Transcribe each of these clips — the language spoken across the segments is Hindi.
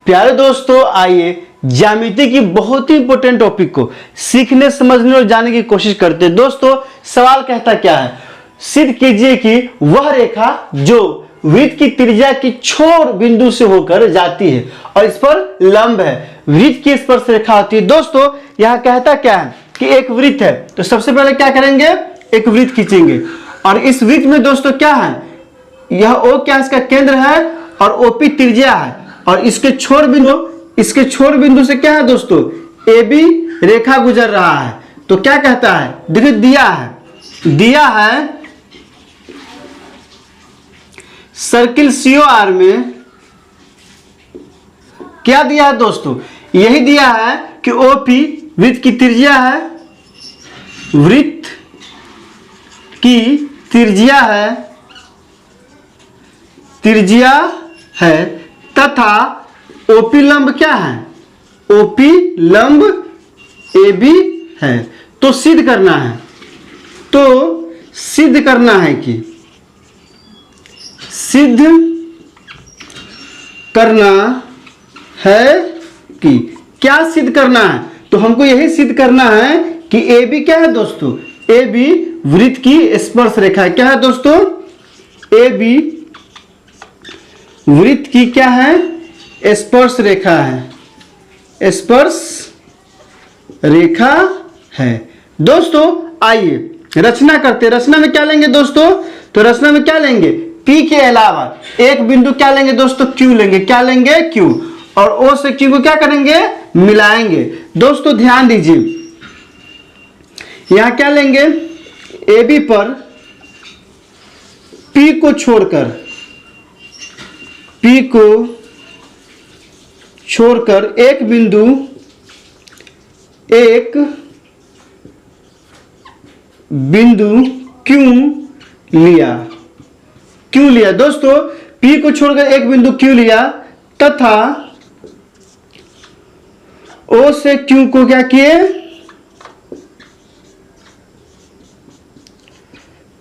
प्यारे दोस्तों, आइए ज्यामिति की बहुत ही इंपॉर्टेंट टॉपिक को सीखने, समझने और जानने की कोशिश करते हैं। दोस्तों, सवाल कहता क्या है? सिद्ध कीजिए कि वह रेखा जो वृत्त की त्रिज्या की छोर बिंदु से होकर जाती है और इस पर लंब है, वृत्त की स्पर्श रेखा होती है। दोस्तों, यहां कहता क्या है कि एक वृत्त है, तो सबसे पहले क्या करेंगे? एक वृत्त खींचेंगे और इस वृत्त में दोस्तों क्या है? यह O क्या इसका केंद्र है और OP त्रिज्या है और इसके छोर बिंदु से क्या है दोस्तों? AB रेखा गुजर रहा है। तो क्या कहता है? देखिए दिया है सर्किल COR में क्या दिया है दोस्तों? यही दिया है कि OP वृत्त की त्रिज्या है, वृत्त की त्रिज्या है तथा OP लंब क्या है? OP लंब AB है। तो सिद्ध करना है कि क्या सिद्ध करना है? तो हमको यही सिद्ध करना है कि AB क्या है दोस्तों? AB वृत्त की स्पर्श रेखा है। क्या है दोस्तों? AB वृत्त की क्या है? स्पर्श रेखा है, स्पर्श रेखा है। दोस्तों, आइए रचना करते हैं। रचना में क्या लेंगे दोस्तों? तो रचना में क्या लेंगे? P के अलावा एक बिंदु क्या लेंगे दोस्तों? Q लेंगे। क्या लेंगे? Q। और O से Q को क्या करेंगे? मिलाएंगे। दोस्तों ध्यान दीजिए, यहां क्या लेंगे? AB पर P को छोड़कर एक बिंदु क्यों लिया दोस्तों? P को छोड़कर एक बिंदु क्यों लिया तथा O से Q को क्या किए?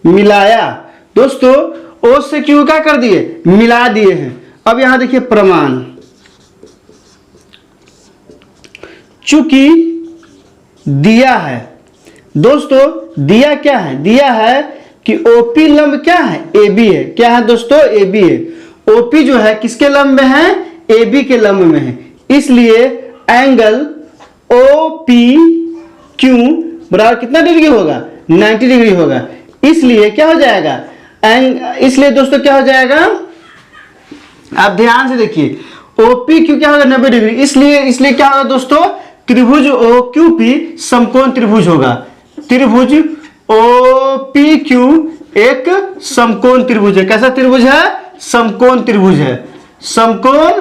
मिलाया। दोस्तों, O से Q क्या कर दिए? मिला दिए हैं। अब यहां देखिए प्रमाण, चूंकि दिया है दोस्तों, दिया क्या है? दिया है कि OP लंब क्या है? AB है। क्या है दोस्तों? AB है। OP जो है किसके लंब में है? AB के लंब में है। इसलिए एंगल OPQ बराबर कितना डिग्री होगा? 90 डिग्री होगा। इसलिए क्या हो जाएगा? इसलिए दोस्तों क्या हो जाएगा? आप ध्यान से देखिए, OPQ क्या होगा? 90 डिग्री। इसलिए क्या होगा दोस्तों? त्रिभुज OQP समकोण त्रिभुज होगा। त्रिभुज OPQ एक समकोण त्रिभुज है। कैसा त्रिभुज है? समकोण त्रिभुज है। समकोण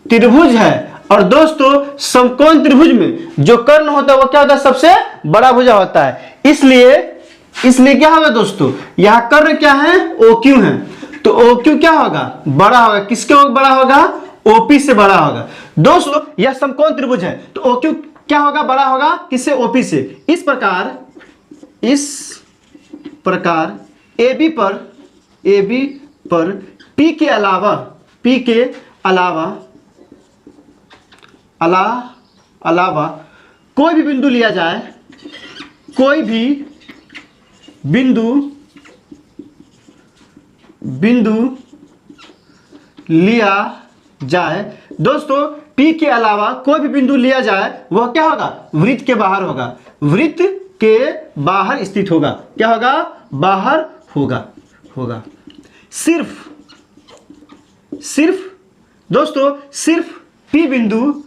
त्रिभुज है। और दोस्तों, समकोण त्रिभुज में जो कर्ण होता है वो क्या होता है? सबसे बड़ा भुजा होता है। इसलिए क्या होगा दोस्तों? यहां कर्ण क्या है? OQ है। तो OQ क्या होगा? बड़ा होगा। किसके बड़ा होगा? OP से बड़ा होगा। दोस्तों, यह समकोण त्रिभुज है तो OQ क्या होगा? बड़ा होगा। किससे? OP से। इस प्रकार AB पर P के अलावा कोई भी बिंदु लिया जाए, कोई भी बिंदु लिया जाए दोस्तों, P के अलावा कोई भी बिंदु लिया जाए वह क्या होगा? वृत्त के बाहर होगा। वृत्त के बाहर स्थित होगा। क्या होगा? बाहर होगा। सिर्फ दोस्तों, सिर्फ P बिंदु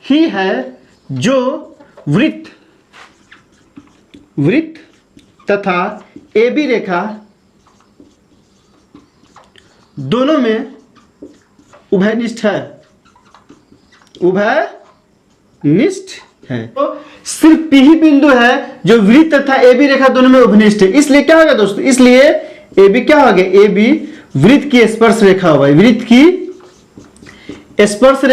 ही है जो वृत्त तथा AB रेखा दोनों में उभयनिष्ठ है। तो सिर्फ P ही बिंदु है जो वृत्त तथा AB रेखा दोनों में उभयनिष्ठ है। इसलिए क्या होगा दोस्तों? इसलिए AB क्या होगा? AB वृत्त की स्पर्श रेखा होगा। वृत्त की स्पर्श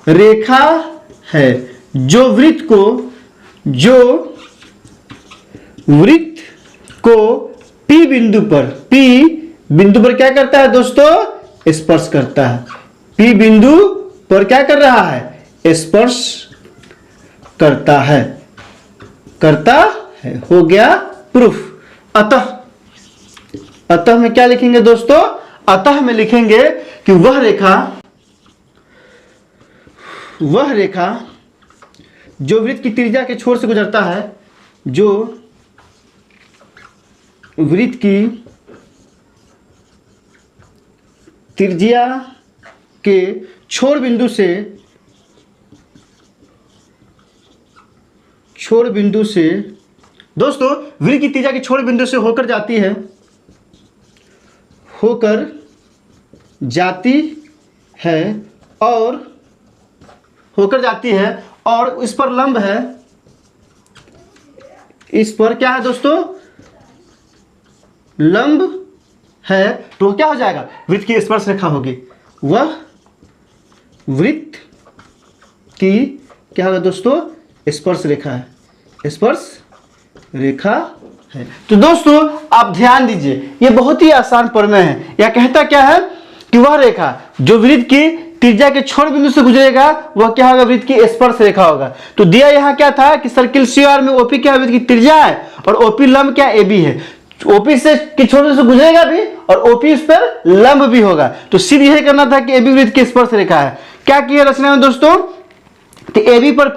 रेखा है जो वृत्त को पी बिंदु पर क्या करता है दोस्तों, स्पर्श करता है। पी बिंदु पर क्या कर रहा है, स्पर्श करता है, हो गया प्रूफ। अतः में क्या लिखेंगे दोस्तों, अतः में लिखेंगे कि वह रेखा जो वृत्त की त्रिज्या के छोर से गुजरता है, जो वृत्त की त्रिज्या के छोर बिंदु से दोस्तों वृत्त की त्रिज्या के छोर बिंदु से होकर जाती है और इस पर लंब है, इस पर क्या है दोस्तों, लंब है, तो क्या हो जाएगा, वृत्त की स्पर्श रेखा होगी। वह वृत्त की क्या होगा दोस्तों, स्पर्श रेखा है, स्पर्श रेखा है। तो दोस्तों आप ध्यान दीजिए, ये बहुत ही आसान प्रमेय है। यह कहता क्या है कि वह रेखा जो वृत्त की त्रिज्या के छोर बिंदु से गुजरेगा वह क्या होगा, वृत्त की स्पर्श रेखा होगा। तो दिया यहाँ क्या था कि सर्किल CR में OP क्या वृत्त की त्रिज्या है और OP लंब क्या AB है। OP से के छोर बिंदु से गुजरेगा भी और OP उस पर लंब भी होगा। तो सीधे यही करना था कि AB वृत्त की स्पर्श रेखा है। क्या किया रचना में दोस्तों, तो AB पर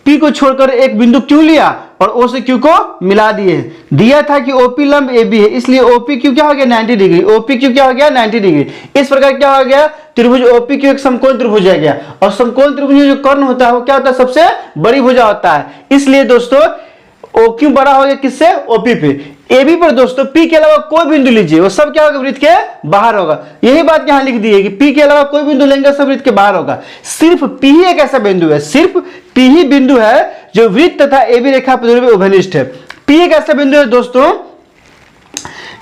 P को छोड़कर एक बिंदु Q लिया और O से Q को मिला दिए। दिया था कि OP लंब AB है, इसलिए OPQ क्या हो गया 90 डिग्री, OPQ क्या हो गया 90 डिग्री। इस प्रकार क्या हो गया, त्रिभुज OPQ एक समकोण त्रिभुज है गया और समकोण त्रिभुज में जो कर्ण होता है वो क्या होता है, सबसे बड़ी भुजा होता है। इसलिए दोस्तों OQ बड़ा हो गया किससे, OP पे। AB पर दोस्तों P के अलावा कोई बिंदु लीजिए वो सब क्या होगा, वृत्त के बाहर होगा। यही बात यहाँ लिख दी है कि P के अलावा कोई बिंदु लेंगे सब वृत्त के बाहर होगा। सिर्फ P ही एक ऐसा बिंदु है, सिर्फ P ही बिंदु है जो वृत्त तथा AB रेखा पर उभयनिष्ठ है। P एक ऐसा बिंदु है दोस्तों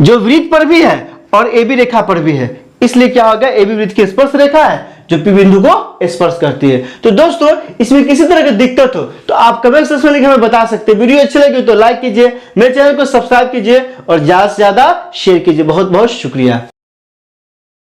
जो वृत्त पर भी है और AB रेखा पर भी है, इसलिए क्या होगा, AB वृत्त की स्पर्श रेखा है जो P बिंदु को स्पर्श करती है। तो दोस्तों इसमें किसी तरह की दिक्कत हो तो आप कमेंट सेक्शन में लिख हमें बता सकते हैं। वीडियो अच्छी लगी तो लाइक कीजिए, मेरे चैनल को सब्सक्राइब कीजिए और ज्यादा से ज्यादा शेयर कीजिए। बहुत बहुत शुक्रिया।